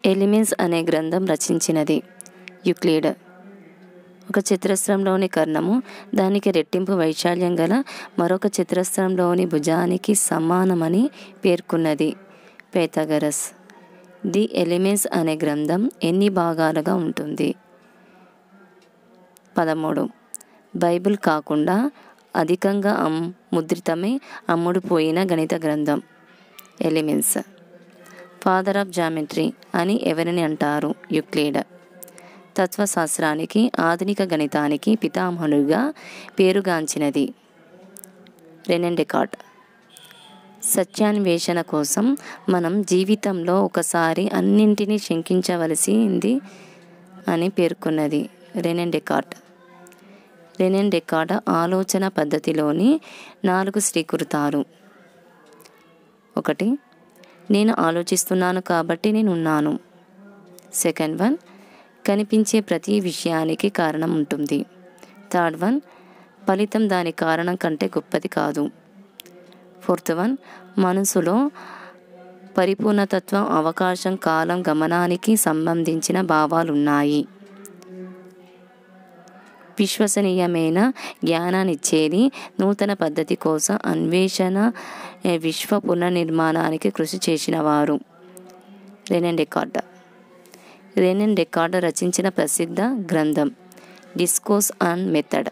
Elements అనే గ్రంథం రచించినది? Euclid. ఒక చతురస్రంలోని కర్ణము దానికి రెట్టింపు వైశాల్యం గల మరొక చతురస్రంలోని భుజానికి సమానమని పేర్కొన్నది? పైథాగరస్. ది ఎలిమెంట్స్ అనే గ్రంథం ఎన్ని భాగాలుగా ఉంటుంది? 13. బైబిల్ కాకుండా అధికంగా ముద్రితమై అమ్ముడుపోయిన గణిత గ్రంథం? ఎలిమెంట్స్. ఫాదర్ ఆఫ్ జామెట్రీ అని ఎవరిని అంటారు? యూక్లిడ్. తత్వశాస్త్రానికి ఆధునిక గణితానికి పితామహునిగా పేరుగాంచినది? Rene Descartes. సత్యాన్వేషణ కోసం మనం జీవితంలో ఒకసారి అన్నింటినీ శంకించవలసింది అని పేర్కొన్నది? Rene Descartes. రెనే డెకార్ట్ ఆలోచన పద్ధతిలోని 4 స్వీకృతాలు. 1. నేను ఆలోచిస్తున్నాను కాబట్టి నేను ఉన్నాను. సెకండ్ వన్, కనిపించే ప్రతి విషయానికి కారణం ఉంటుంది. థర్డ్ వన్, ఫలితం దాని కారణం కంటే గొప్పది కాదు. ఫోర్త్ వన్, మనసులో పరిపూర్ణతత్వం, అవకాశం, కాలం, గమనానికి సంబంధించిన భావాలున్నాయి. విశ్వసనీయమైన జ్ఞానాన్నిచ్చేది నూతన పద్ధతి కోసం అన్వేషణ, విశ్వ పునర్నిర్మాణానికి కృషి చేసినవారు? Rene Descartes. రెనే డెకార్ట్ రచించిన ప్రసిద్ధ గ్రంథం డిస్కోర్స్ ఆన్ మెథడ్?